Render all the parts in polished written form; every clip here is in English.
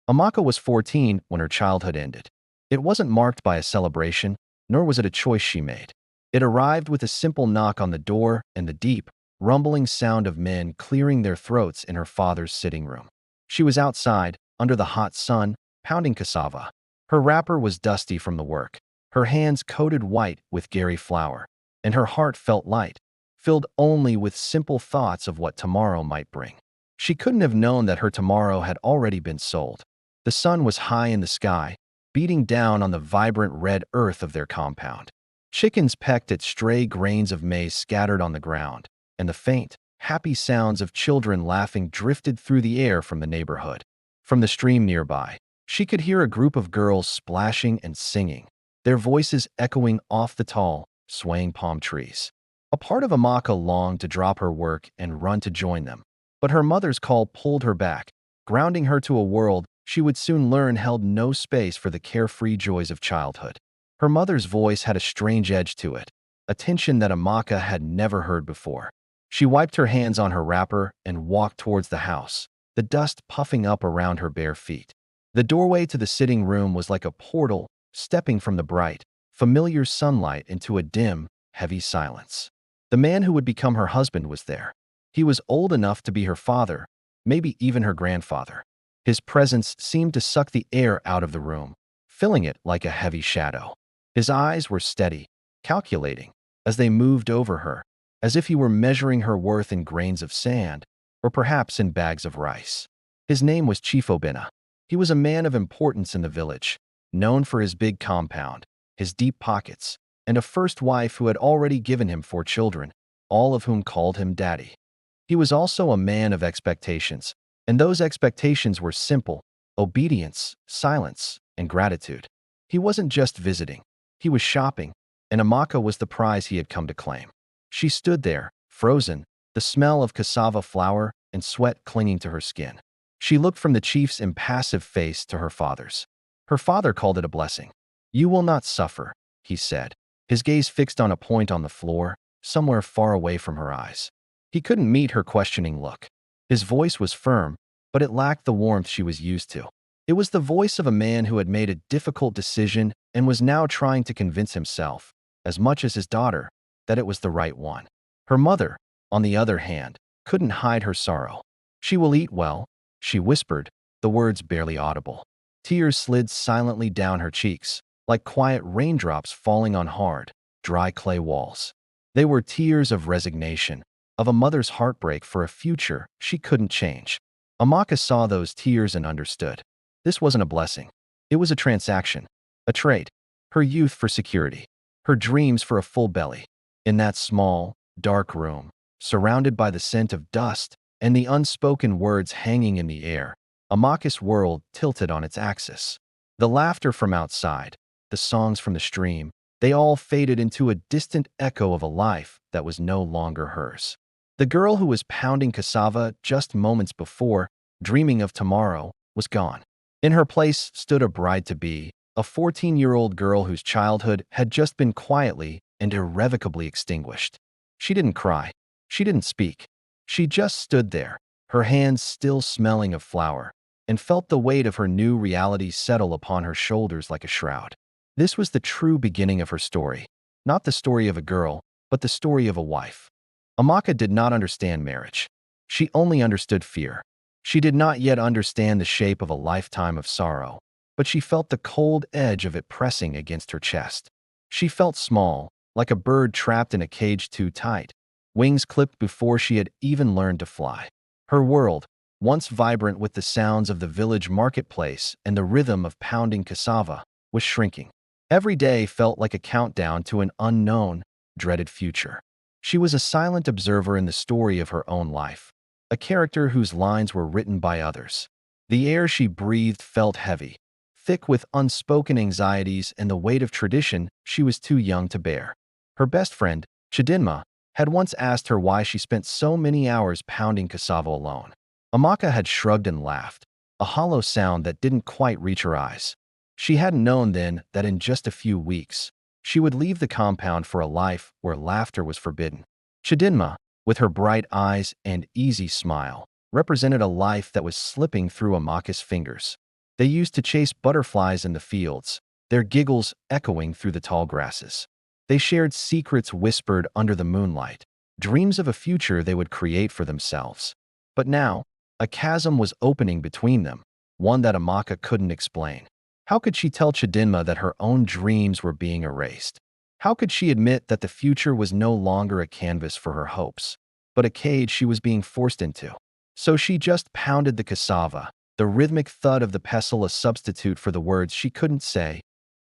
Amaka was 14 when her childhood ended. It wasn't marked by a celebration, nor was it a choice she made. It arrived with a simple knock on the door and the deep, rumbling sound of men clearing their throats in her father's sitting room. She was outside, under the hot sun, pounding cassava. Her wrapper was dusty from the work, her hands coated white with Gary flour, and her heart felt light, filled only with simple thoughts of what tomorrow might bring. She couldn't have known that her tomorrow had already been sold. The sun was high in the sky, beating down on the vibrant red earth of their compound. Chickens pecked at stray grains of maize scattered on the ground, and the faint, happy sounds of children laughing drifted through the air from the neighborhood. From the stream nearby, she could hear a group of girls splashing and singing, their voices echoing off the tall, swaying palm trees. A part of Amaka longed to drop her work and run to join them, but her mother's call pulled her back, grounding her to a world she would soon learn held no space for the carefree joys of childhood. Her mother's voice had a strange edge to it, a tension that Amaka had never heard before. She wiped her hands on her wrapper and walked towards the house, the dust puffing up around her bare feet. The doorway to the sitting room was like a portal, stepping from the bright, familiar sunlight into a dim, heavy silence. The man who would become her husband was there. He was old enough to be her father, maybe even her grandfather. His presence seemed to suck the air out of the room, filling it like a heavy shadow. His eyes were steady, calculating, as they moved over her, as if he were measuring her worth in grains of sand, or perhaps in bags of rice. His name was Chief Obina. He was a man of importance in the village, known for his big compound, his deep pockets, and a first wife who had already given him 4 children, all of whom called him daddy. He was also a man of expectations, and those expectations were simple: obedience, silence, and gratitude. He wasn't just visiting, he was shopping, and Amaka was the prize he had come to claim. She stood there, frozen, the smell of cassava flour and sweat clinging to her skin. She looked from the chief's impassive face to her father's. Her father called it a blessing. "You will not suffer," he said, his gaze fixed on a point on the floor, somewhere far away from her eyes. He couldn't meet her questioning look. His voice was firm, but it lacked the warmth she was used to. It was the voice of a man who had made a difficult decision and was now trying to convince himself, as much as his daughter, that it was the right one. Her mother, on the other hand, couldn't hide her sorrow. "She will eat well," she whispered, the words barely audible. Tears slid silently down her cheeks, like quiet raindrops falling on hard, dry clay walls. They were tears of resignation, of a mother's heartbreak for a future she couldn't change. Amaka saw those tears and understood. This wasn't a blessing. It was a transaction, a trade. Her youth for security, her dreams for a full belly. In that small, dark room, surrounded by the scent of dust and the unspoken words hanging in the air, Amaka's world tilted on its axis. The laughter from outside, the songs from the stream, they all faded into a distant echo of a life that was no longer hers. The girl who was pounding cassava just moments before, dreaming of tomorrow, was gone. In her place stood a bride-to-be, a 14-year-old girl whose childhood had just been quietly and irrevocably extinguished. She didn't cry. She didn't speak. She just stood there, her hands still smelling of flour, and felt the weight of her new reality settle upon her shoulders like a shroud. This was the true beginning of her story, not the story of a girl, but the story of a wife. Amaka did not understand marriage. She only understood fear. She did not yet understand the shape of a lifetime of sorrow, but she felt the cold edge of it pressing against her chest. She felt small, like a bird trapped in a cage too tight, wings clipped before she had even learned to fly. Her world, once vibrant with the sounds of the village marketplace and the rhythm of pounding cassava, was shrinking. Every day felt like a countdown to an unknown, dreaded future. She was a silent observer in the story of her own life, a character whose lines were written by others. The air she breathed felt heavy, thick with unspoken anxieties and the weight of tradition she was too young to bear. Her best friend, Chidinma, had once asked her why she spent so many hours pounding cassava alone. Amaka had shrugged and laughed, a hollow sound that didn't quite reach her eyes. She hadn't known then that in just a few weeks, she would leave the compound for a life where laughter was forbidden. Chidinma, with her bright eyes and easy smile, represented a life that was slipping through Amaka's fingers. They used to chase butterflies in the fields, their giggles echoing through the tall grasses. They shared secrets whispered under the moonlight, dreams of a future they would create for themselves. But now, a chasm was opening between them, one that Amaka couldn't explain. How could she tell Chidinma that her own dreams were being erased? How could she admit that the future was no longer a canvas for her hopes, but a cage she was being forced into? So she just pounded the cassava, the rhythmic thud of the pestle a substitute for the words she couldn't say,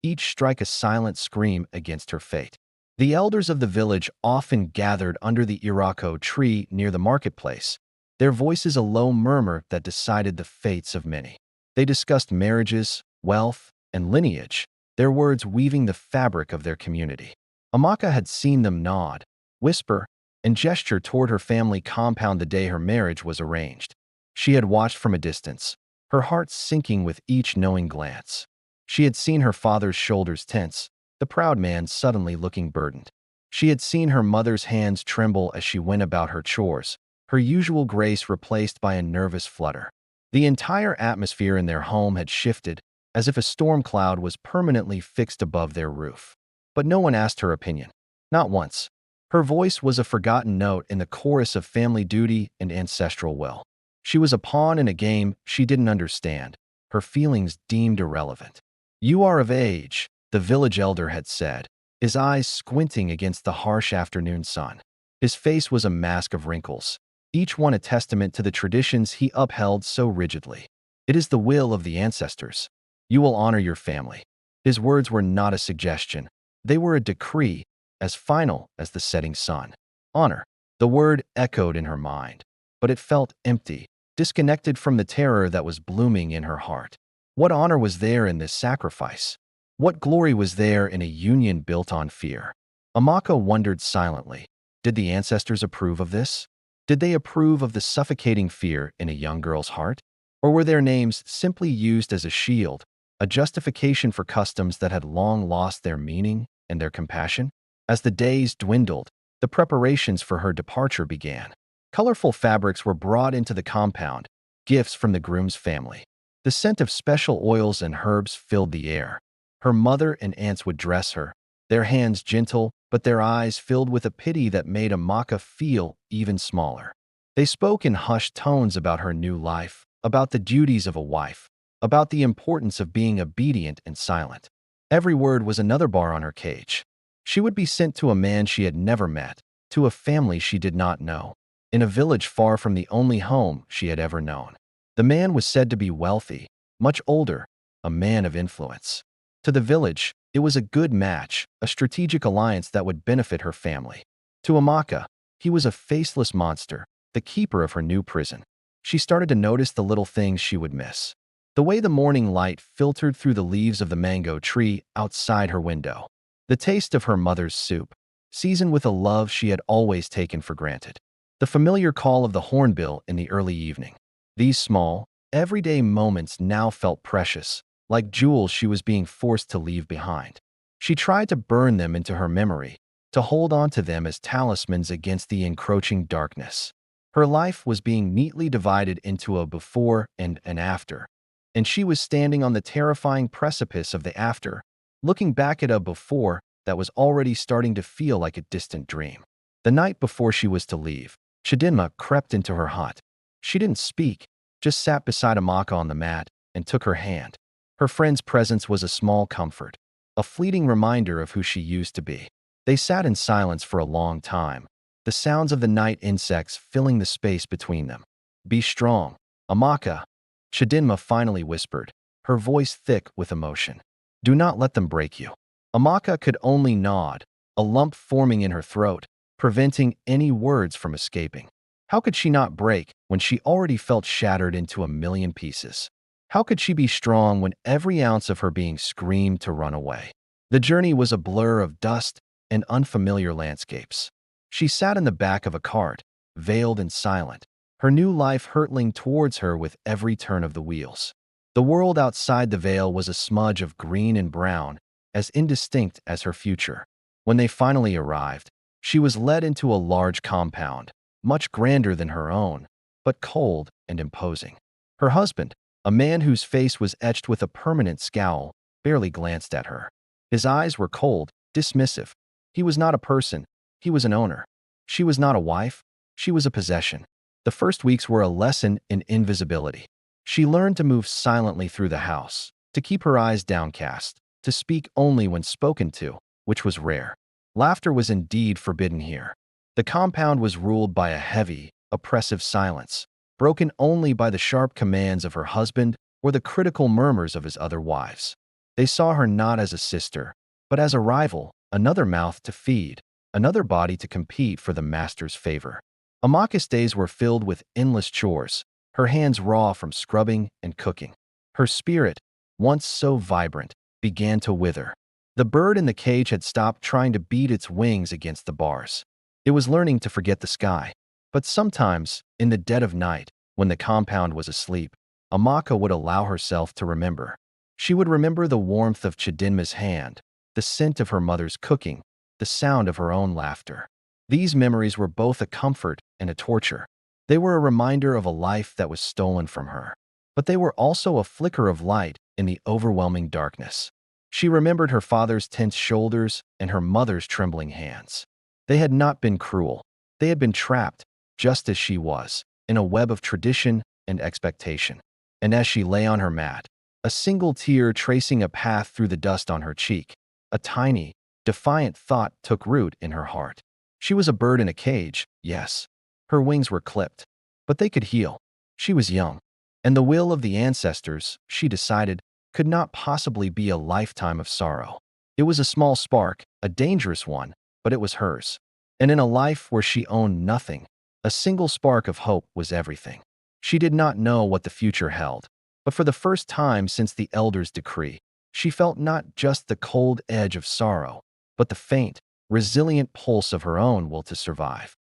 each strike a silent scream against her fate. The elders of the village often gathered under the irako tree near the marketplace, their voices a low murmur that decided the fates of many. They discussed marriages, wealth, and lineage, their words weaving the fabric of their community. Amaka had seen them nod, whisper, and gesture toward her family compound the day her marriage was arranged. She had watched from a distance, her heart sinking with each knowing glance. She had seen her father's shoulders tense, the proud man suddenly looking burdened. She had seen her mother's hands tremble as she went about her chores, her usual grace replaced by a nervous flutter. The entire atmosphere in their home had shifted, as if a storm cloud was permanently fixed above their roof. But no one asked her opinion. Not once. Her voice was a forgotten note in the chorus of family duty and ancestral will. She was a pawn in a game she didn't understand, her feelings deemed irrelevant. "You are of age," the village elder had said, his eyes squinting against the harsh afternoon sun. His face was a mask of wrinkles, each one a testament to the traditions he upheld so rigidly. "It is the will of the ancestors. You will honor your family." His words were not a suggestion. They were a decree, as final as the setting sun. Honor. The word echoed in her mind, but it felt empty, disconnected from the terror that was blooming in her heart. What honor was there in this sacrifice? What glory was there in a union built on fear? Amaka wondered silently. Did the ancestors approve of this? Did they approve of the suffocating fear in a young girl's heart? Or were their names simply used as a shield, a justification for customs that had long lost their meaning and their compassion? As the days dwindled, the preparations for her departure began. Colorful fabrics were brought into the compound, gifts from the groom's family. The scent of special oils and herbs filled the air. Her mother and aunts would dress her, their hands gentle, but their eyes filled with a pity that made Amaka feel even smaller. They spoke in hushed tones about her new life, about the duties of a wife, about the importance of being obedient and silent. Every word was another bar on her cage. She would be sent to a man she had never met, to a family she did not know, in a village far from the only home she had ever known. The man was said to be wealthy, much older, a man of influence. To the village, it was a good match, a strategic alliance that would benefit her family. To Amaka, he was a faceless monster, the keeper of her new prison. She started to notice the little things she would miss. The way the morning light filtered through the leaves of the mango tree outside her window. The taste of her mother's soup, seasoned with a love she had always taken for granted. The familiar call of the hornbill in the early evening. These small, everyday moments now felt precious, like jewels she was being forced to leave behind. She tried to burn them into her memory, to hold on to them as talismans against the encroaching darkness. Her life was being neatly divided into a before and an after, and she was standing on the terrifying precipice of the after, looking back at a before that was already starting to feel like a distant dream. The night before she was to leave, Chidinma crept into her hut. She didn't speak, just sat beside Amaka on the mat and took her hand. Her friend's presence was a small comfort, a fleeting reminder of who she used to be. They sat in silence for a long time, the sounds of the night insects filling the space between them. "Be strong, Amaka," Chidinma finally whispered, her voice thick with emotion. "Do not let them break you." Amaka could only nod, a lump forming in her throat, preventing any words from escaping. How could she not break when she already felt shattered into a million pieces? How could she be strong when every ounce of her being screamed to run away? The journey was a blur of dust and unfamiliar landscapes. She sat in the back of a cart, veiled and silent, her new life hurtling towards her with every turn of the wheels. The world outside the veil was a smudge of green and brown, as indistinct as her future. When they finally arrived, she was led into a large compound, much grander than her own, but cold and imposing. Her husband, A man whose face was etched with a permanent scowl barely glanced at her. His eyes were cold, dismissive. He was not a person, he was an owner. She was not a wife, she was a possession. The first weeks were a lesson in invisibility. She learned to move silently through the house, to keep her eyes downcast, to speak only when spoken to, which was rare. Laughter was indeed forbidden here. The compound was ruled by a heavy, oppressive silence, broken only by the sharp commands of her husband or the critical murmurs of his other wives. They saw her not as a sister, but as a rival, another mouth to feed, another body to compete for the master's favor. Amaka's days were filled with endless chores, her hands raw from scrubbing and cooking. Her spirit, once so vibrant, began to wither. The bird in the cage had stopped trying to beat its wings against the bars. It was learning to forget the sky. But sometimes, in the dead of night, when the compound was asleep, Amaka would allow herself to remember. She would remember the warmth of Chidinma's hand, the scent of her mother's cooking, the sound of her own laughter. These memories were both a comfort and a torture. They were a reminder of a life that was stolen from her. But they were also a flicker of light in the overwhelming darkness. She remembered her father's tense shoulders and her mother's trembling hands. They had not been cruel. They had been trapped, just as she was, in a web of tradition and expectation. And as she lay on her mat, a single tear tracing a path through the dust on her cheek, a tiny, defiant thought took root in her heart. She was a bird in a cage, yes. Her wings were clipped, but they could heal. She was young, and the will of the ancestors, she decided, could not possibly be a lifetime of sorrow. It was a small spark, a dangerous one, but it was hers. And in a life where she owned nothing, a single spark of hope was everything. She did not know what the future held, but for the first time since the elder's decree, she felt not just the cold edge of sorrow, but the faint, resilient pulse of her own will to survive.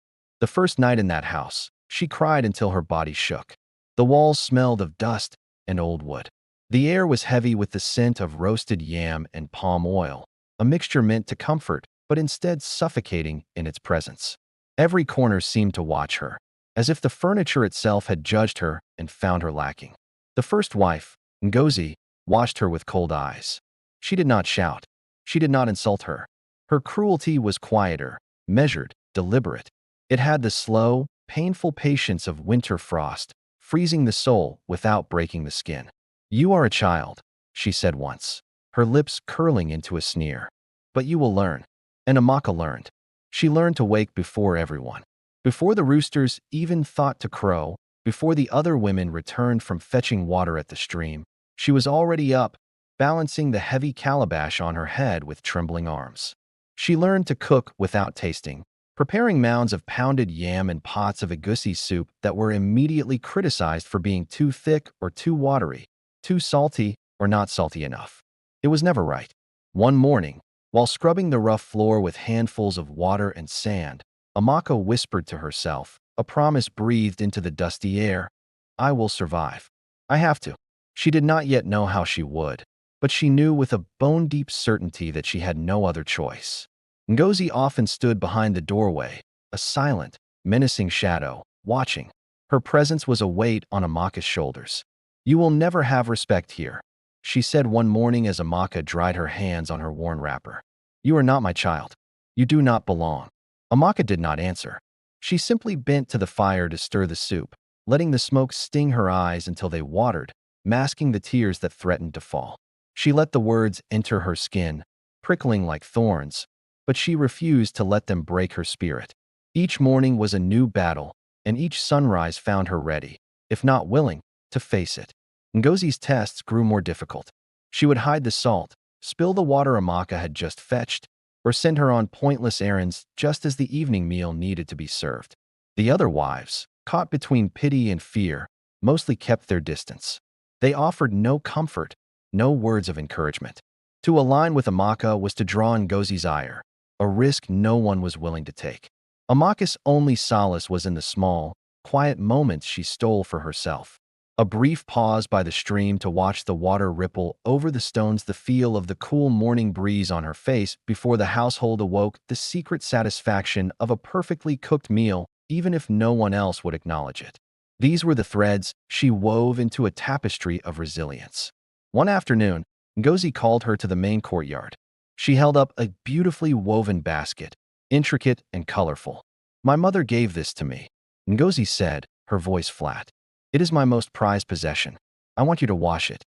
The first night in that house, she cried until her body shook. The walls smelled of dust and old wood. The air was heavy with the scent of roasted yam and palm oil, a mixture meant to comfort, but instead suffocating in its presence. Every corner seemed to watch her, as if the furniture itself had judged her and found her lacking. The first wife, Ngozi, watched her with cold eyes. She did not shout. She did not insult her. Her cruelty was quieter, measured, deliberate. It had the slow, painful patience of winter frost, freezing the soul without breaking the skin. "You are a child," she said once, her lips curling into a sneer. "But you will learn." And Amaka learned. She learned to wake before everyone. Before the roosters even thought to crow, before the other women returned from fetching water at the stream, she was already up, balancing the heavy calabash on her head with trembling arms. She learned to cook without tasting, preparing mounds of pounded yam and pots of egusi soup that were immediately criticized for being too thick or too watery, too salty or not salty enough. It was never right. One morning, while scrubbing the rough floor with handfuls of water and sand, Amaka whispered to herself, a promise breathed into the dusty air, "I will survive. I have to." She did not yet know how she would, but she knew with a bone-deep certainty that she had no other choice. Ngozi often stood behind the doorway, a silent, menacing shadow, watching. Her presence was a weight on Amaka's shoulders. "You will never have respect here," she said one morning as Amaka dried her hands on her worn wrapper. "You are not my child. You do not belong." Amaka did not answer. She simply bent to the fire to stir the soup, letting the smoke sting her eyes until they watered, masking the tears that threatened to fall. She let the words enter her skin, prickling like thorns, but she refused to let them break her spirit. Each morning was a new battle, and each sunrise found her ready, if not willing, to face it. Ngozi's tests grew more difficult. She would hide the salt, spill the water Amaka had just fetched, or send her on pointless errands just as the evening meal needed to be served. The other wives, caught between pity and fear, mostly kept their distance. They offered no comfort, no words of encouragement. To align with Amaka was to draw Ngozi's ire, a risk no one was willing to take. Amaka's only solace was in the small, quiet moments she stole for herself. A brief pause by the stream to watch the water ripple over the stones, the feel of the cool morning breeze on her face before the household awoke, the secret satisfaction of a perfectly cooked meal, even if no one else would acknowledge it. These were the threads she wove into a tapestry of resilience. One afternoon, Ngozi called her to the main courtyard. She held up a beautifully woven basket, intricate and colorful. "My mother gave this to me," Ngozi said, her voice flat. "It is my most prized possession. I want you to wash it."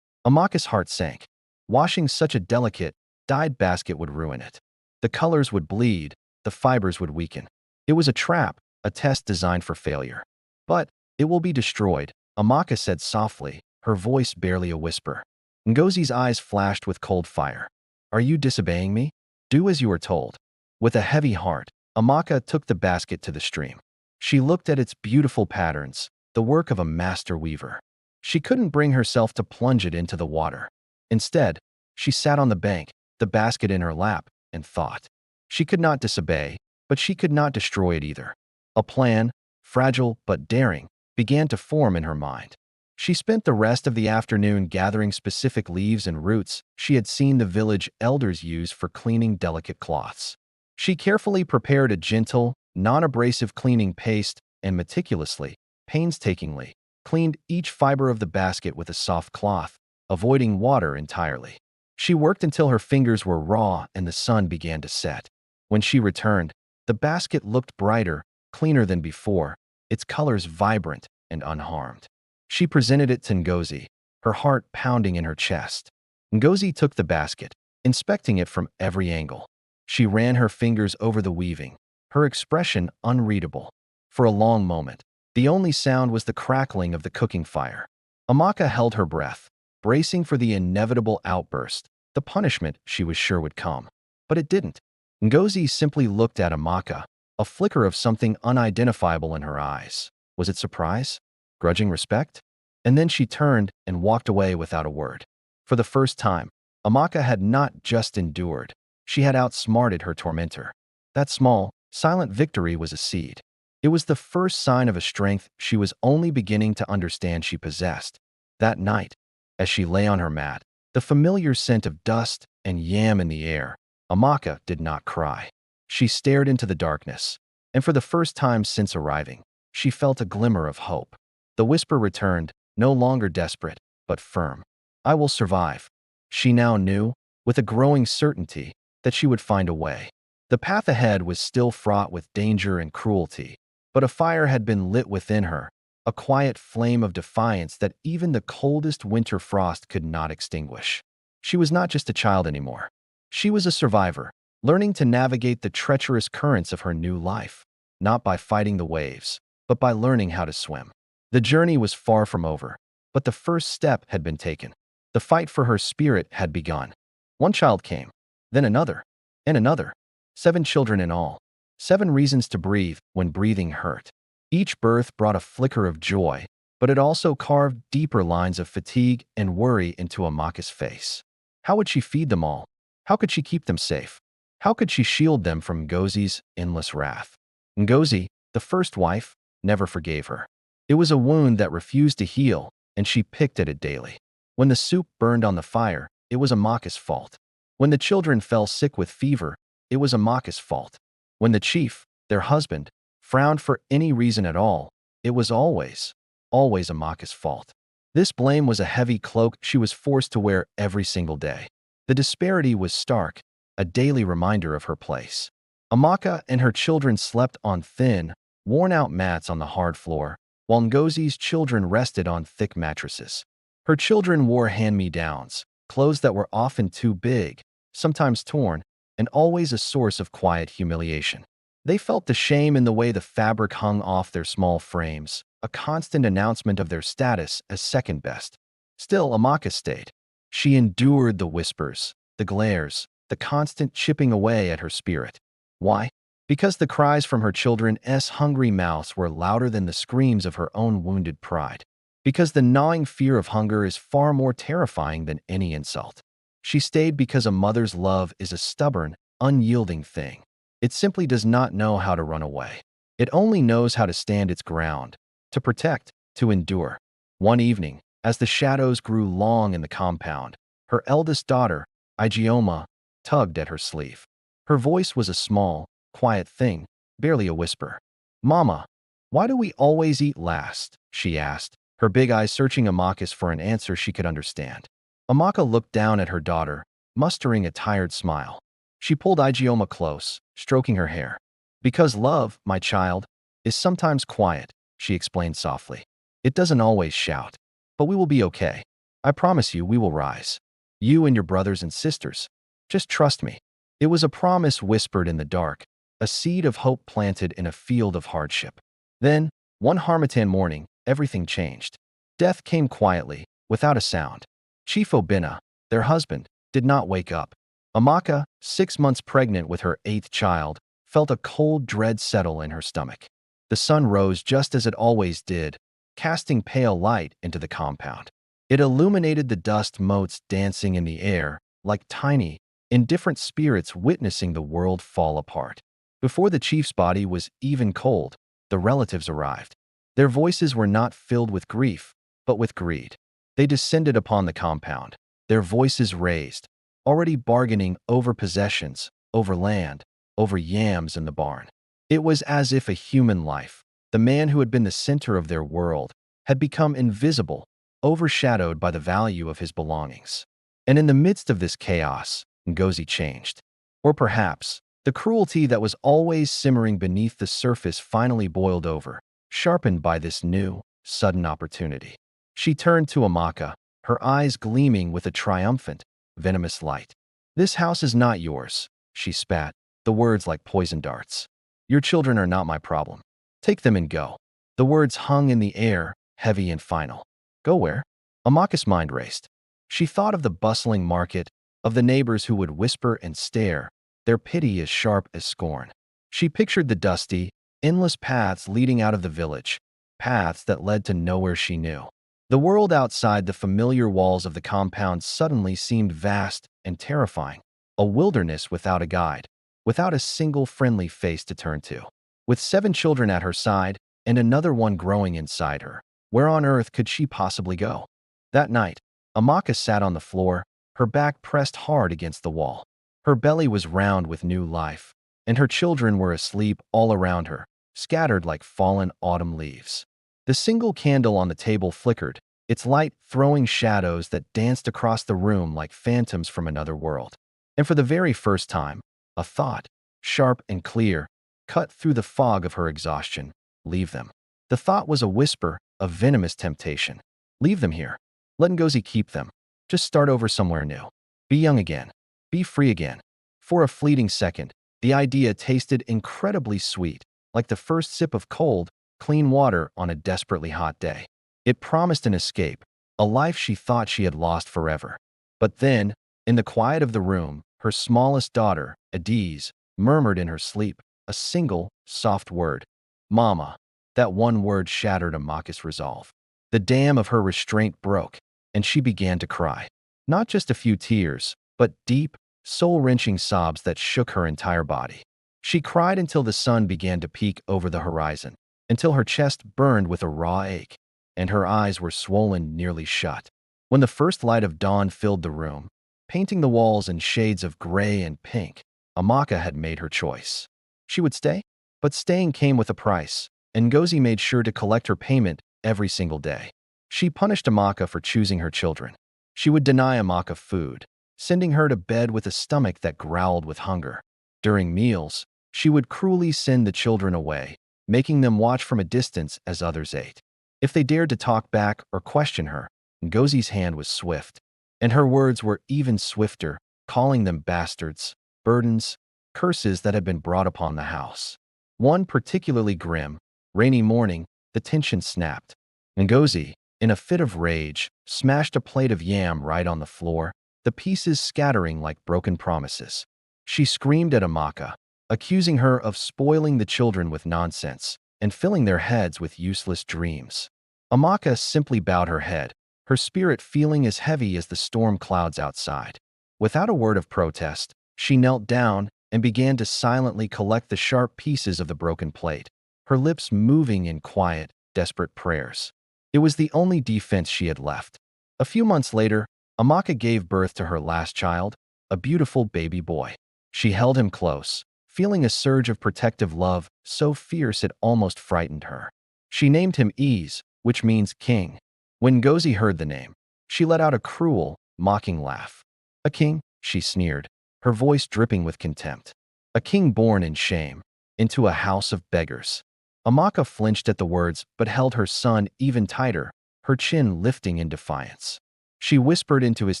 Amaka's heart sank. Washing such a delicate, dyed basket would ruin it. The colors would bleed, the fibers would weaken. It was a trap, a test designed for failure. "But it will be destroyed," Amaka said softly, her voice barely a whisper. Ngozi's eyes flashed with cold fire. "Are you disobeying me? Do as you are told." With a heavy heart, Amaka took the basket to the stream. She looked at its beautiful patterns, the work of a master weaver. She couldn't bring herself to plunge it into the water. Instead, she sat on the bank, the basket in her lap, and thought. She could not disobey, but she could not destroy it either. A plan, fragile but daring, began to form in her mind. She spent the rest of the afternoon gathering specific leaves and roots she had seen the village elders use for cleaning delicate cloths. She carefully prepared a gentle, non-abrasive cleaning paste and meticulously, painstakingly, cleaned each fiber of the basket with a soft cloth, avoiding water entirely. She worked until her fingers were raw and the sun began to set. When she returned, the basket looked brighter, cleaner than before, its colors vibrant and unharmed. She presented it to Ngozi, her heart pounding in her chest. Ngozi took the basket, inspecting it from every angle. She ran her fingers over the weaving, her expression unreadable. For a long moment, the only sound was the crackling of the cooking fire. Amaka held her breath, bracing for the inevitable outburst, the punishment she was sure would come. But it didn't. Ngozi simply looked at Amaka, a flicker of something unidentifiable in her eyes. Was it surprise? Grudging respect? And then she turned and walked away without a word. For the first time, Amaka had not just endured. She had outsmarted her tormentor. That small, silent victory was a seed. It was the first sign of a strength she was only beginning to understand she possessed. That night, as she lay on her mat, the familiar scent of dust and yam in the air, Amaka did not cry. She stared into the darkness, and for the first time since arriving, she felt a glimmer of hope. The whisper returned, no longer desperate, but firm. "I will survive." She now knew, with a growing certainty, that she would find a way. The path ahead was still fraught with danger and cruelty, but a fire had been lit within her, a quiet flame of defiance that even the coldest winter frost could not extinguish. She was not just a child anymore. She was a survivor, learning to navigate the treacherous currents of her new life, not by fighting the waves, but by learning how to swim. The journey was far from over, but the first step had been taken. The fight for her spirit had begun. One child came, then another, and another. 7 children in all. 7 reasons to breathe when breathing hurt. Each birth brought a flicker of joy, but it also carved deeper lines of fatigue and worry into Amaka's face. How would she feed them all? How could she keep them safe? How could she shield them from Ngozi's endless wrath? Ngozi, the first wife, never forgave her. It was a wound that refused to heal, and she picked at it daily. When the soup burned on the fire, it was Amaka's fault. When the children fell sick with fever, it was Amaka's fault. When the chief, their husband, frowned for any reason at all, it was always Amaka's fault. This blame was a heavy cloak she was forced to wear every single day. The disparity was stark, a daily reminder of her place. Amaka and her children slept on thin, worn-out mats on the hard floor, while Ngozi's children rested on thick mattresses. Her children wore hand-me-downs, clothes that were often too big, sometimes torn, and always a source of quiet humiliation. They felt the shame in the way the fabric hung off their small frames, a constant announcement of their status as second best. Still, Amaka stayed. She endured the whispers, the glares, the constant chipping away at her spirit. Why? Because the cries from her children's hungry mouths were louder than the screams of her own wounded pride. Because the gnawing fear of hunger is far more terrifying than any insult. She stayed because a mother's love is a stubborn, unyielding thing. It simply does not know how to run away. It only knows how to stand its ground, to protect, to endure. One evening, as the shadows grew long in the compound, her eldest daughter, Ijeoma, tugged at her sleeve. Her voice was a small, quiet thing, barely a whisper. "Mama, why do we always eat last?" she asked, her big eyes searching Amakas for an answer she could understand. Amaka looked down at her daughter, mustering a tired smile. She pulled Igioma close, stroking her hair. Because love, my child, is sometimes quiet, she explained softly. It doesn't always shout. But we will be okay. I promise you we will rise. You and your brothers and sisters. Just trust me. It was a promise whispered in the dark, a seed of hope planted in a field of hardship. Then, one Harmattan morning, everything changed. Death came quietly, without a sound. Chief Obina, their husband, did not wake up. Amaka, 6 months pregnant with her 8th child, felt a cold dread settle in her stomach. The sun rose just as it always did, casting pale light into the compound. It illuminated the dust motes dancing in the air, like tiny, indifferent spirits witnessing the world fall apart. Before the chief's body was even cold, the relatives arrived. Their voices were not filled with grief, but with greed. They descended upon the compound, their voices raised, already bargaining over possessions, over land, over yams in the barn. It was as if a human life, the man who had been the center of their world, had become invisible, overshadowed by the value of his belongings. And in the midst of this chaos, Ngozi changed. Or perhaps, the cruelty that was always simmering beneath the surface finally boiled over, sharpened by this new, sudden opportunity. She turned to Amaka, her eyes gleaming with a triumphant, venomous light. "This house is not yours," she spat, the words like poison darts. "Your children are not my problem. Take them and go." The words hung in the air, heavy and final. Go where? Amaka's mind raced. She thought of the bustling market, of the neighbors who would whisper and stare, their pity as sharp as scorn. She pictured the dusty, endless paths leading out of the village, paths that led to nowhere she knew. The world outside the familiar walls of the compound suddenly seemed vast and terrifying, a wilderness without a guide, without a single friendly face to turn to. With 7 children at her side and another one growing inside her, where on earth could she possibly go? That night, Amaka sat on the floor, her back pressed hard against the wall. Her belly was round with new life, and her children were asleep all around her, scattered like fallen autumn leaves. The single candle on the table flickered, its light throwing shadows that danced across the room like phantoms from another world. And for the very first time, a thought, sharp and clear, cut through the fog of her exhaustion. Leave them. The thought was a whisper, a venomous temptation. Leave them here. Let Ngozi keep them. Just start over somewhere new. Be young again. Be free again. For a fleeting second, the idea tasted incredibly sweet, like the first sip of cold, clean water on a desperately hot day. It promised an escape, a life she thought she had lost forever. But then, in the quiet of the room, her smallest daughter, Adiz, murmured in her sleep, a single, soft word. Mama. That one word shattered Amaka's resolve. The dam of her restraint broke, and she began to cry. Not just a few tears, but deep, soul-wrenching sobs that shook her entire body. She cried until the sun began to peek over the horizon, until her chest burned with a raw ache, and her eyes were swollen nearly shut. When the first light of dawn filled the room, painting the walls in shades of gray and pink, Amaka had made her choice. She would stay, but staying came with a price, and Ngozi made sure to collect her payment every single day. She punished Amaka for choosing her children. She would deny Amaka food, sending her to bed with a stomach that growled with hunger. During meals, she would cruelly send the children away, making them watch from a distance as others ate. If they dared to talk back or question her, Ngozi's hand was swift, and her words were even swifter, calling them bastards, burdens, curses that had been brought upon the house. One particularly grim, rainy morning, the tension snapped. Ngozi, in a fit of rage, smashed a plate of yam right on the floor, the pieces scattering like broken promises. She screamed at Amaka, accusing her of spoiling the children with nonsense and filling their heads with useless dreams. Amaka simply bowed her head, her spirit feeling as heavy as the storm clouds outside. Without a word of protest, she knelt down and began to silently collect the sharp pieces of the broken plate, her lips moving in quiet, desperate prayers. It was the only defense she had left. A few months later, Amaka gave birth to her last child, a beautiful baby boy. She held him close, feeling a surge of protective love so fierce it almost frightened her. She named him Ease, which means king. When Ngozi heard the name, she let out a cruel, mocking laugh. A king? She sneered, her voice dripping with contempt. A king born in shame, into a house of beggars. Amaka flinched at the words but held her son even tighter, her chin lifting in defiance. She whispered into his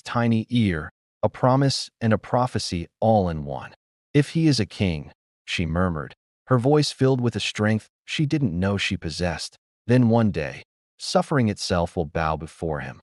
tiny ear, a promise and a prophecy all in one. "If he is a king," she murmured, her voice filled with a strength she didn't know she possessed, "then one day, suffering itself will bow before him."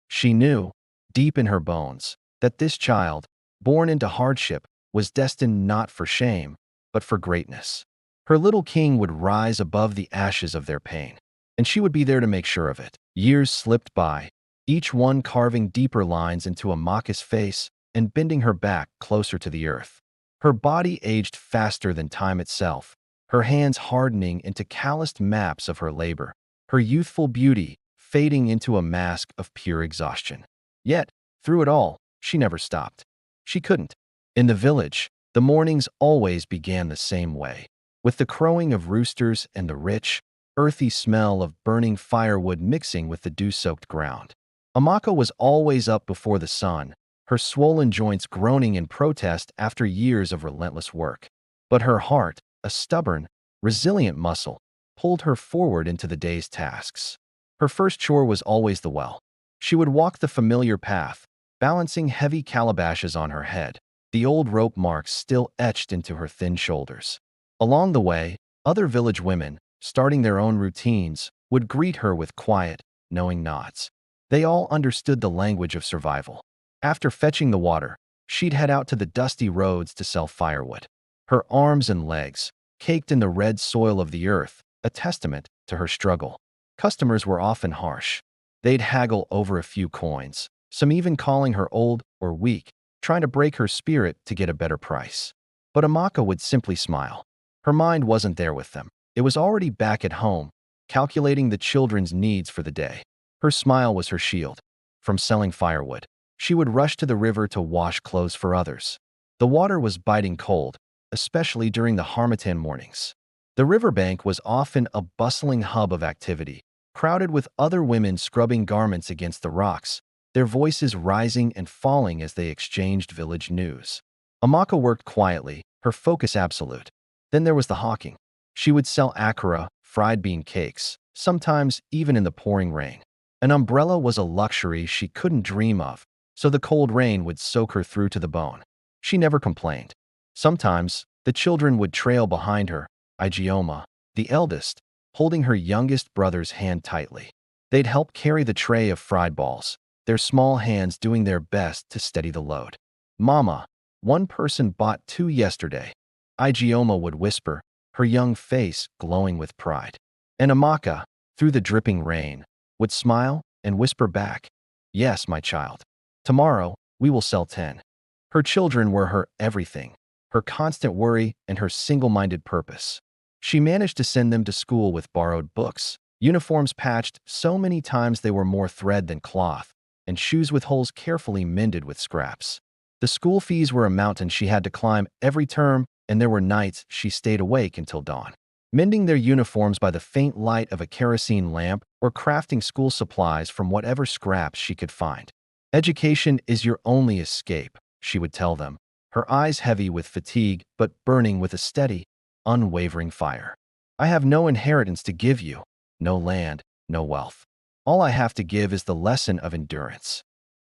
She knew, deep in her bones, that this child, born into hardship, was destined not for shame, but for greatness. Her little king would rise above the ashes of their pain, and she would be there to make sure of it. Years slipped by, each one carving deeper lines into Amaka's face and bending her back closer to the earth. Her body aged faster than time itself, her hands hardening into calloused maps of her labor, her youthful beauty fading into a mask of pure exhaustion. Yet, through it all, she never stopped. She couldn't. In the village, the mornings always began the same way, with the crowing of roosters and the rich, earthy smell of burning firewood mixing with the dew-soaked ground. Amaka was always up before the sun, her swollen joints groaning in protest after years of relentless work. But her heart, a stubborn, resilient muscle, pulled her forward into the day's tasks. Her first chore was always the well. She would walk the familiar path, balancing heavy calabashes on her head, the old rope marks still etched into her thin shoulders. Along the way, other village women, starting their own routines, would greet her with quiet, knowing nods. They all understood the language of survival. After fetching the water, she'd head out to the dusty roads to sell firewood. Her arms and legs, caked in the red soil of the earth, a testament to her struggle. Customers were often harsh. They'd haggle over a few coins, some even calling her old or weak, trying to break her spirit to get a better price. But Amaka would simply smile. Her mind wasn't there with them. It was already back at home, calculating the children's needs for the day. Her smile was her shield. From selling firewood, she would rush to the river to wash clothes for others. The water was biting cold, especially during the harmattan mornings. The riverbank was often a bustling hub of activity, crowded with other women scrubbing garments against the rocks, their voices rising and falling as they exchanged village news. Amaka worked quietly, her focus absolute. Then there was the hawking. She would sell akara, fried bean cakes, sometimes even in the pouring rain. An umbrella was a luxury she couldn't dream of, so the cold rain would soak her through to the bone. She never complained. Sometimes, the children would trail behind her, Ijeoma, the eldest, holding her youngest brother's hand tightly. They'd help carry the tray of fried balls, their small hands doing their best to steady the load. "Mama, one person bought 2 yesterday," Ijeoma would whisper, her young face glowing with pride. And Amaka, through the dripping rain, would smile and whisper back, "Yes, my child. Tomorrow, we will sell 10. Her children were her everything, her constant worry and her single-minded purpose. She managed to send them to school with borrowed books, uniforms patched so many times they were more thread than cloth, and shoes with holes carefully mended with scraps. The school fees were a mountain she had to climb every term, and there were nights she stayed awake until dawn, mending their uniforms by the faint light of a kerosene lamp or crafting school supplies from whatever scraps she could find. "Education is your only escape," she would tell them, her eyes heavy with fatigue but burning with a steady, unwavering fire. "I have no inheritance to give you, no land, no wealth. All I have to give is the lesson of endurance."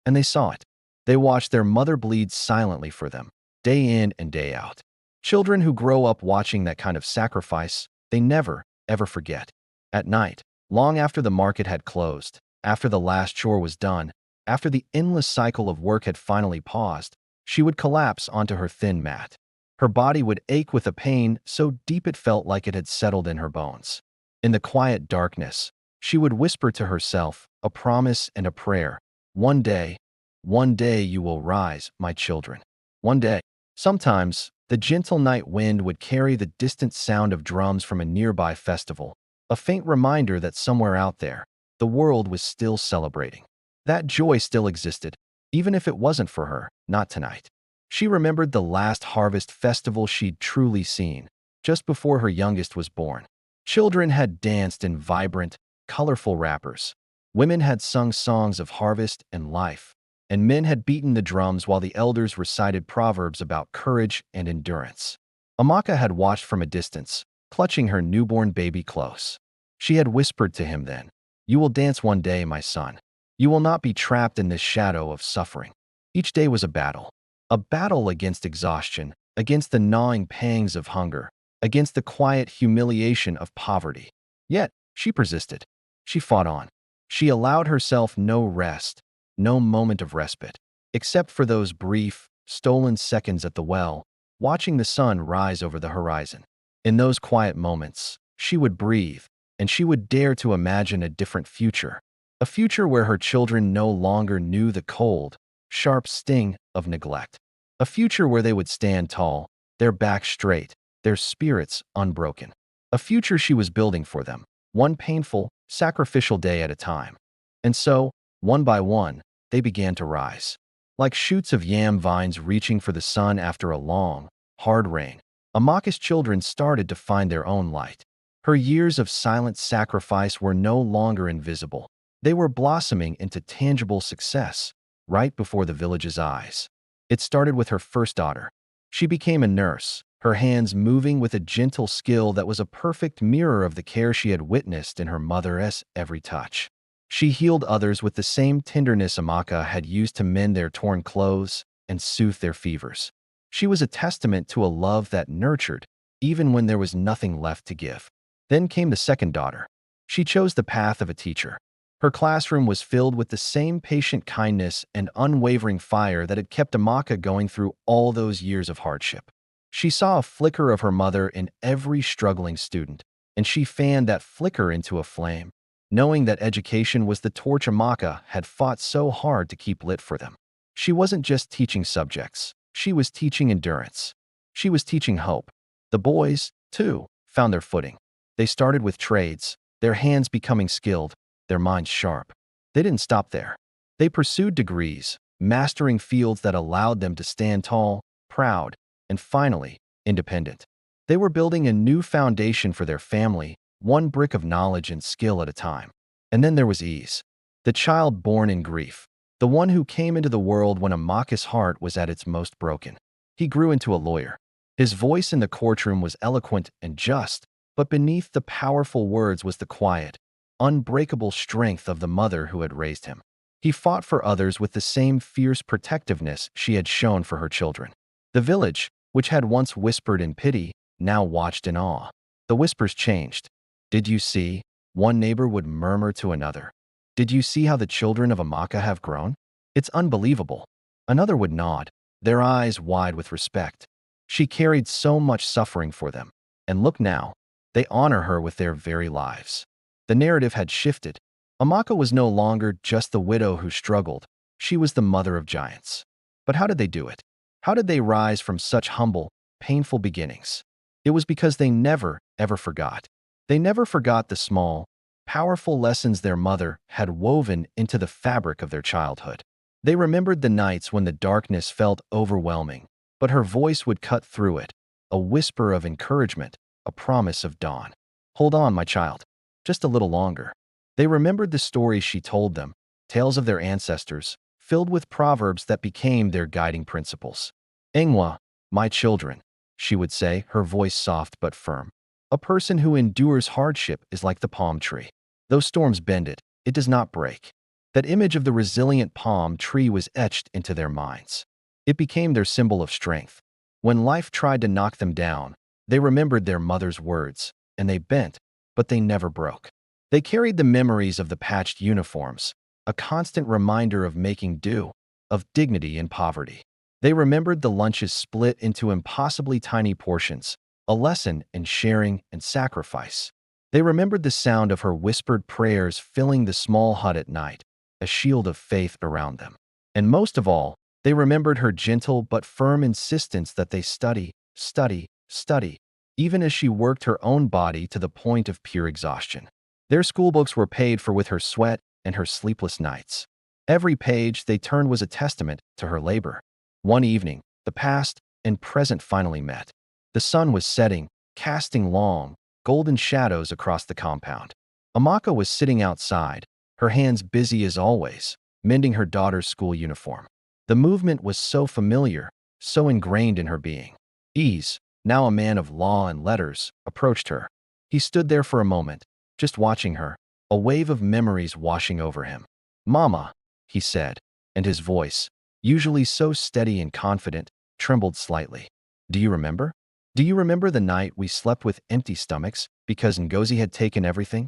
And they saw it. They watched their mother bleed silently for them, day in and day out. Children who grow up watching that kind of sacrifice, they never, ever forget. At night, long after the market had closed, after the last chore was done, after the endless cycle of work had finally paused, she would collapse onto her thin mat. Her body would ache with a pain so deep it felt like it had settled in her bones. In the quiet darkness, she would whisper to herself a promise and a prayer. One day you will rise, my children. One day." Sometimes, the gentle night wind would carry the distant sound of drums from a nearby festival, a faint reminder that somewhere out there, the world was still celebrating. That joy still existed, even if it wasn't for her, not tonight. She remembered the last harvest festival she'd truly seen, just before her youngest was born. Children had danced in vibrant, colorful wrappers. Women had sung songs of harvest and life, and men had beaten the drums while the elders recited proverbs about courage and endurance. Amaka had watched from a distance, clutching her newborn baby close. She had whispered to him then, "You will dance one day, my son. You will not be trapped in this shadow of suffering." Each day was a battle against exhaustion, against the gnawing pangs of hunger, against the quiet humiliation of poverty. Yet, she persisted. She fought on. She allowed herself no rest, no moment of respite, except for those brief, stolen seconds at the well, watching the sun rise over the horizon. In those quiet moments, she would breathe, and she would dare to imagine a different future. A future where her children no longer knew the cold, sharp sting of neglect. A future where they would stand tall, their backs straight, their spirits unbroken. A future she was building for them, one painful, sacrificial day at a time. And so, one by one, they began to rise. Like shoots of yam vines reaching for the sun after a long, hard rain, Amaka's children started to find their own light. Her years of silent sacrifice were no longer invisible. They were blossoming into tangible success, right before the village's eyes. It started with her first daughter. She became a nurse, her hands moving with a gentle skill that was a perfect mirror of the care she had witnessed in her mother's every touch. She healed others with the same tenderness Amaka had used to mend their torn clothes and soothe their fevers. She was a testament to a love that nurtured, even when there was nothing left to give. Then came the second daughter. She chose the path of a teacher. Her classroom was filled with the same patient kindness and unwavering fire that had kept Amaka going through all those years of hardship. She saw a flicker of her mother in every struggling student, and she fanned that flicker into a flame, knowing that education was the torch Amaka had fought so hard to keep lit for them. She wasn't just teaching subjects. She was teaching endurance. She was teaching hope. The boys, too, found their footing. They started with trades, their hands becoming skilled, their minds sharp. They didn't stop there. They pursued degrees, mastering fields that allowed them to stand tall, proud, and finally, independent. They were building a new foundation for their family, one brick of knowledge and skill at a time. And then there was Ease, the child born in grief, the one who came into the world when Amaka's heart was at its most broken. He grew into a lawyer. His voice in the courtroom was eloquent and just, but beneath the powerful words was the quiet, unbreakable strength of the mother who had raised him. He fought for others with the same fierce protectiveness she had shown for her children. The village, which had once whispered in pity, now watched in awe. The whispers changed. "Did you see?" One neighbor would murmur to another. "Did you see how the children of Amaka have grown? It's unbelievable." Another would nod, their eyes wide with respect. She carried so much suffering for them. And look now, they honor her with their very lives. The narrative had shifted. Amaka was no longer just the widow who struggled. She was the mother of giants. But how did they do it? How did they rise from such humble, painful beginnings? It was because they never, ever forgot. They never forgot the small, powerful lessons their mother had woven into the fabric of their childhood. They remembered the nights when the darkness felt overwhelming, but her voice would cut through it, a whisper of encouragement, a promise of dawn. "Hold on, my child, just a little longer." They remembered the stories she told them, tales of their ancestors, filled with proverbs that became their guiding principles. "Engwa, my children," she would say, her voice soft but firm. "A person who endures hardship is like the palm tree. Though storms bend it, it does not break." That image of the resilient palm tree was etched into their minds. It became their symbol of strength. When life tried to knock them down, they remembered their mother's words, and they bent, but they never broke. They carried the memories of the patched uniforms, a constant reminder of making do, of dignity in poverty. They remembered the lunches split into impossibly tiny portions, a lesson in sharing and sacrifice. They remembered the sound of her whispered prayers filling the small hut at night, a shield of faith around them. And most of all, they remembered her gentle but firm insistence that they study, study, study, even as she worked her own body to the point of pure exhaustion. Their schoolbooks were paid for with her sweat and her sleepless nights. Every page they turned was a testament to her labor. One evening, the past and present finally met. The sun was setting, casting long, golden shadows across the compound. Amaka was sitting outside, her hands busy as always, mending her daughter's school uniform. The movement was so familiar, so ingrained in her being. Ease, now a man of law and letters, approached her. He stood there for a moment, just watching her, a wave of memories washing over him. "Mama," he said, and his voice, usually so steady and confident, trembled slightly. "Do you remember? Do you remember the night we slept with empty stomachs because Ngozi had taken everything?"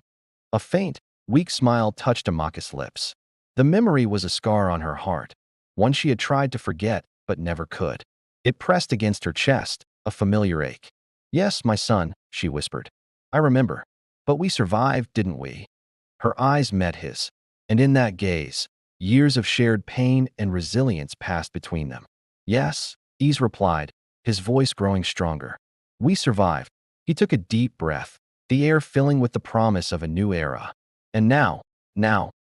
A faint, weak smile touched Amaka's lips. The memory was a scar on her heart, one she had tried to forget but never could. It pressed against her chest, a familiar ache. "Yes, my son," she whispered. "I remember. But we survived, didn't we?" Her eyes met his, and in that gaze, years of shared pain and resilience passed between them. "Yes," Ease replied, his voice growing stronger. "We survived." He took a deep breath, the air filling with the promise of a new era. "And now,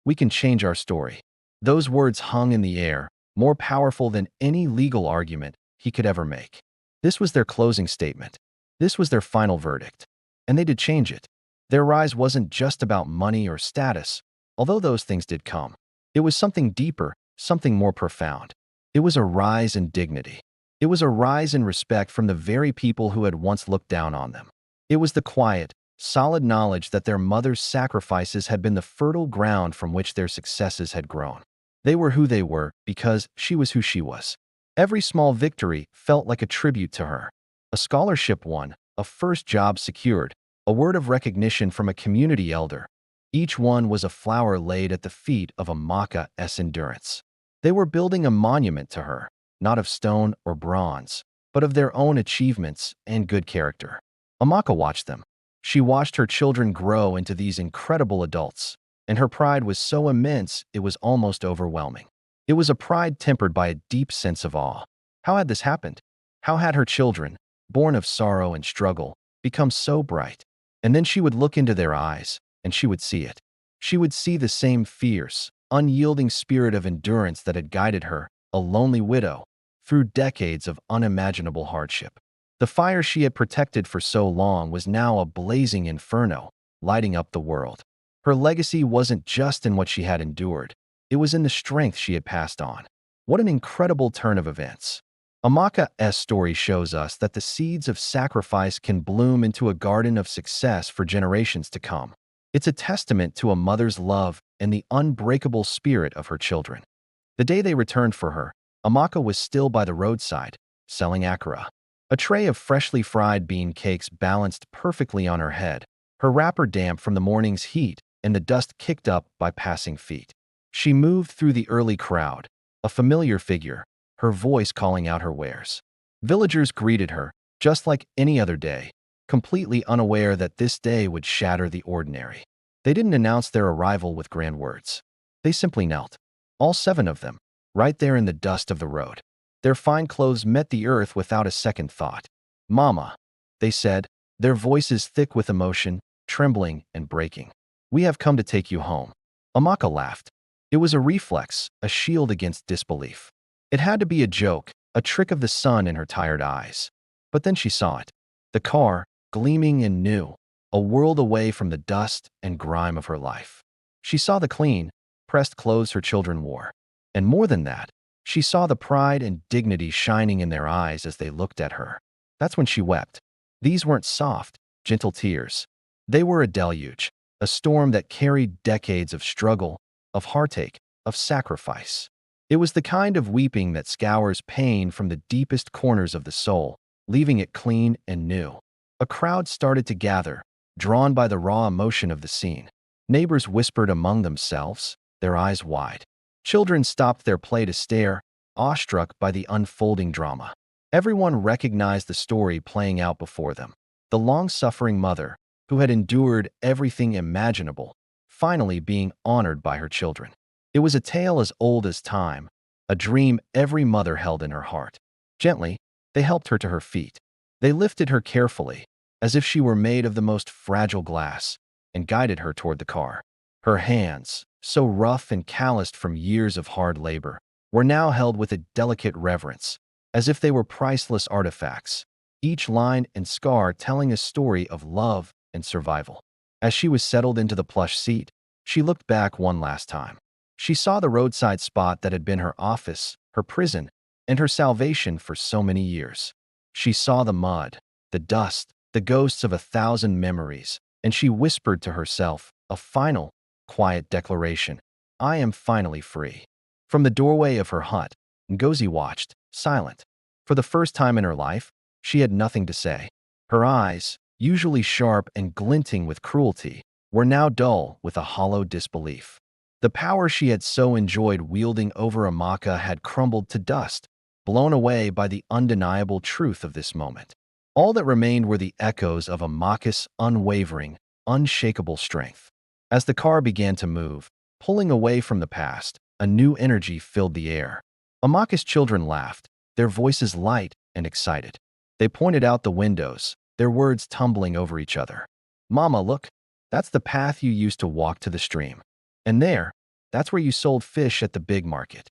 we can change our story." Those words hung in the air, more powerful than any legal argument he could ever make. This was their closing statement. This was their final verdict. And they did change it. Their rise wasn't just about money or status, although those things did come. It was something deeper, something more profound. It was a rise in dignity. It was a rise in respect from the very people who had once looked down on them. It was the quiet, solid knowledge that their mother's sacrifices had been the fertile ground from which their successes had grown. They were who they were because she was who she was. Every small victory felt like a tribute to her. A scholarship won, a first job secured, a word of recognition from a community elder. Each one was a flower laid at the feet of Amaka's endurance. They were building a monument to her, not of stone or bronze, but of their own achievements and good character. Amaka watched them. She watched her children grow into these incredible adults, and her pride was so immense it was almost overwhelming. It was a pride tempered by a deep sense of awe. How had this happened? How had her children, born of sorrow and struggle, become so bright? And then she would look into their eyes, and she would see it. She would see the same fierce, unyielding spirit of endurance that had guided her, a lonely widow, through decades of unimaginable hardship. The fire she had protected for so long was now a blazing inferno, lighting up the world. Her legacy wasn't just in what she had endured, it was in the strength she had passed on. What an incredible turn of events. Amaka's story shows us that the seeds of sacrifice can bloom into a garden of success for generations to come. It's a testament to a mother's love and the unbreakable spirit of her children. The day they returned for her, Amaka was still by the roadside, selling akara. A tray of freshly fried bean cakes balanced perfectly on her head, her wrapper damp from the morning's heat and the dust kicked up by passing feet. She moved through the early crowd, a familiar figure, her voice calling out her wares. Villagers greeted her, just like any other day, completely unaware that this day would shatter the ordinary. They didn't announce their arrival with grand words. They simply knelt, all 7 of them, right there in the dust of the road. Their fine clothes met the earth without a second thought. "Mama," they said, their voices thick with emotion, trembling and breaking. "We have come to take you home." Amaka laughed. It was a reflex, a shield against disbelief. It had to be a joke, a trick of the sun in her tired eyes. But then she saw it. The car, gleaming and new, a world away from the dust and grime of her life. She saw the clean, pressed clothes her children wore. And more than that, she saw the pride and dignity shining in their eyes as they looked at her. That's when she wept. These weren't soft, gentle tears. They were a deluge, a storm that carried decades of struggle, of heartache, of sacrifice. It was the kind of weeping that scours pain from the deepest corners of the soul, leaving it clean and new. A crowd started to gather, drawn by the raw emotion of the scene. Neighbors whispered among themselves, their eyes wide. Children stopped their play to stare, awestruck by the unfolding drama. Everyone recognized the story playing out before them. The long-suffering mother, who had endured everything imaginable, finally being honored by her children. It was a tale as old as time, a dream every mother held in her heart. Gently, they helped her to her feet. They lifted her carefully, as if she were made of the most fragile glass, and guided her toward the car. Her hands, so rough and calloused from years of hard labor, were now held with a delicate reverence, as if they were priceless artifacts, each line and scar telling a story of love and survival. As she was settled into the plush seat, she looked back one last time. She saw the roadside spot that had been her office, her prison, and her salvation for so many years. She saw the mud, the dust, the ghosts of 1,000 memories, and she whispered to herself a final, quiet declaration: I am finally free. From the doorway of her hut, Ngozi watched, silent. For the first time in her life, she had nothing to say. Her eyes, usually sharp and glinting with cruelty, were now dull with a hollow disbelief. The power she had so enjoyed wielding over Amaka had crumbled to dust, blown away by the undeniable truth of this moment. All that remained were the echoes of Amaka's unwavering, unshakable strength. As the car began to move, pulling away from the past, a new energy filled the air. Amaka's children laughed, their voices light and excited. They pointed out the windows, their words tumbling over each other. Mama, look, that's the path you used to walk to the stream. And there, that's where you sold fish at the big market.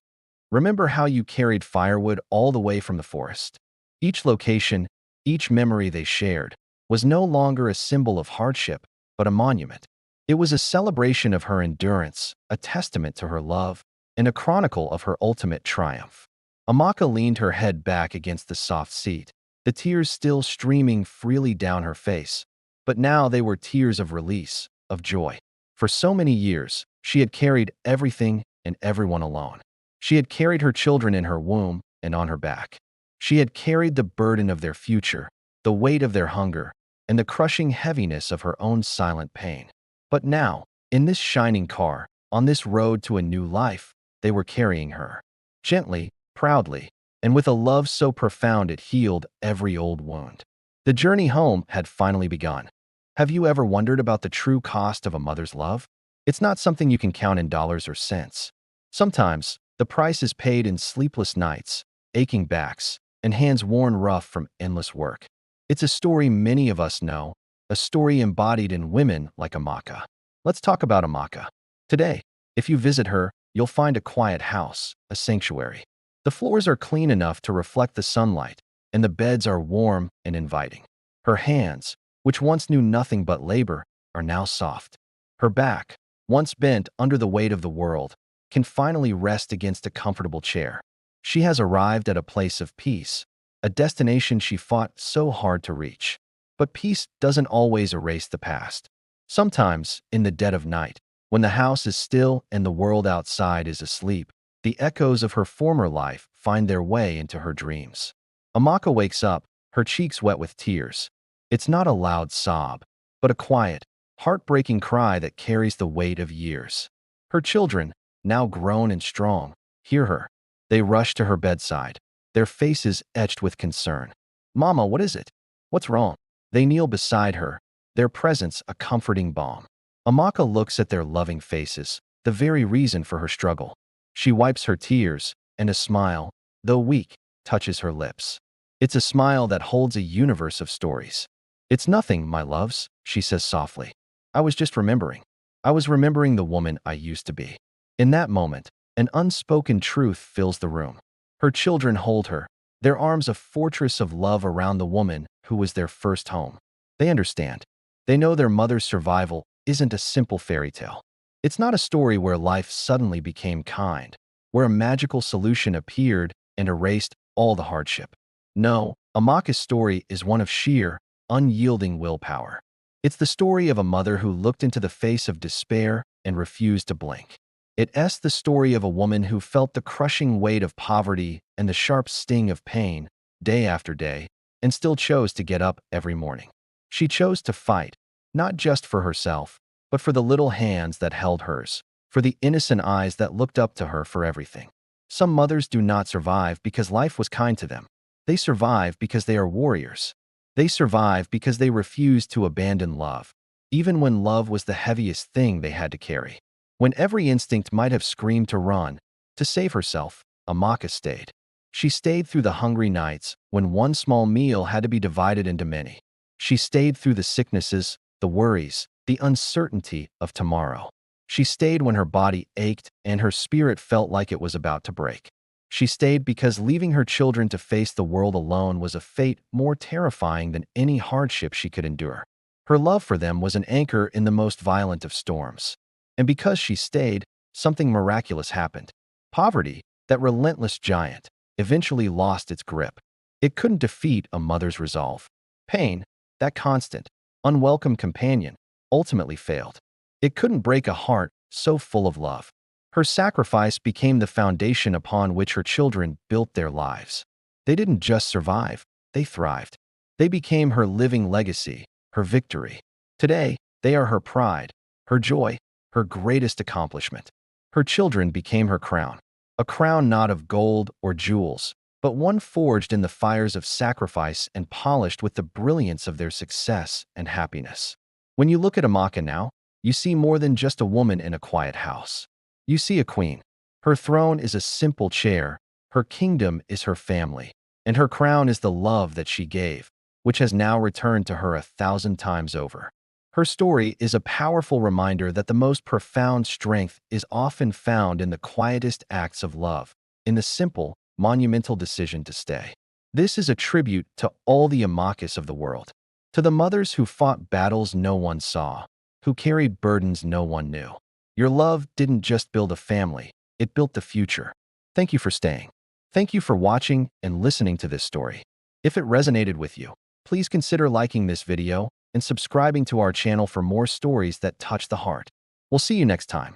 Remember how you carried firewood all the way from the forest? Each location, each memory they shared, was no longer a symbol of hardship, but a monument. It was a celebration of her endurance, a testament to her love, and a chronicle of her ultimate triumph. Amaka leaned her head back against the soft seat, the tears still streaming freely down her face, but now they were tears of release, of joy. For so many years, she had carried everything and everyone alone. She had carried her children in her womb and on her back. She had carried the burden of their future, the weight of their hunger, and the crushing heaviness of her own silent pain. But now, in this shining car, on this road to a new life, they were carrying her. Gently, proudly, and with a love so profound it healed every old wound. The journey home had finally begun. Have you ever wondered about the true cost of a mother's love? It's not something you can count in dollars or cents. Sometimes, the price is paid in sleepless nights, aching backs, and hands worn rough from endless work. It's a story many of us know, a story embodied in women like Amaka. Let's talk about Amaka. Today, if you visit her, you'll find a quiet house, a sanctuary. The floors are clean enough to reflect the sunlight, and the beds are warm and inviting. Her hands, which once knew nothing but labor, are now soft. Her back, once bent under the weight of the world, can finally rest against a comfortable chair. She has arrived at a place of peace, a destination she fought so hard to reach. But peace doesn't always erase the past. Sometimes, in the dead of night, when the house is still and the world outside is asleep, the echoes of her former life find their way into her dreams. Amaka wakes up, her cheeks wet with tears. It's not a loud sob, but a quiet, heartbreaking cry that carries the weight of years. Her children, now grown and strong, hear her. They rush to her bedside, their faces etched with concern. Mama, what is it? What's wrong? They kneel beside her, their presence a comforting balm. Amaka looks at their loving faces, the very reason for her struggle. She wipes her tears, and a smile, though weak, touches her lips. It's a smile that holds a universe of stories. It's nothing, my loves, she says softly. I was just remembering. I was remembering the woman I used to be. In that moment, an unspoken truth fills the room. Her children hold her, their arms a fortress of love around the woman who was their first home. They understand. They know their mother's survival isn't a simple fairy tale. It's not a story where life suddenly became kind, where a magical solution appeared and erased all the hardship. No, Amaka's story is one of sheer, unyielding willpower. It's the story of a mother who looked into the face of despair and refused to blink. It's the story of a woman who felt the crushing weight of poverty and the sharp sting of pain, day after day, and still chose to get up every morning. She chose to fight, not just for herself, but for the little hands that held hers, for the innocent eyes that looked up to her for everything. Some mothers do not survive because life was kind to them. They survive because they are warriors. They survive because they refused to abandon love, even when love was the heaviest thing they had to carry. When every instinct might have screamed to run, to save herself, Amaka stayed. She stayed through the hungry nights when one small meal had to be divided into many. She stayed through the sicknesses, the worries, the uncertainty of tomorrow. She stayed when her body ached and her spirit felt like it was about to break. She stayed because leaving her children to face the world alone was a fate more terrifying than any hardship she could endure. Her love for them was an anchor in the most violent of storms. And because she stayed, something miraculous happened. Poverty, that relentless giant, eventually lost its grip. It couldn't defeat a mother's resolve. Pain, that constant, unwelcome companion, ultimately failed. It couldn't break a heart so full of love. Her sacrifice became the foundation upon which her children built their lives. They didn't just survive, they thrived. They became her living legacy, her victory. Today, they are her pride, her joy, her greatest accomplishment. Her children became her crown, a crown not of gold or jewels, but one forged in the fires of sacrifice and polished with the brilliance of their success and happiness. When you look at Amaka now, you see more than just a woman in a quiet house. You see a queen. Her throne is a simple chair, her kingdom is her family, and her crown is the love that she gave, which has now returned to her 1,000 times over. Her story is a powerful reminder that the most profound strength is often found in the quietest acts of love, in the simple, monumental decision to stay. This is a tribute to all the Amakas of the world, to the mothers who fought battles no one saw, who carried burdens no one knew. Your love didn't just build a family, it built the future. Thank you for staying. Thank you for watching and listening to this story. If it resonated with you, please consider liking this video and subscribing to our channel for more stories that touch the heart. We'll see you next time.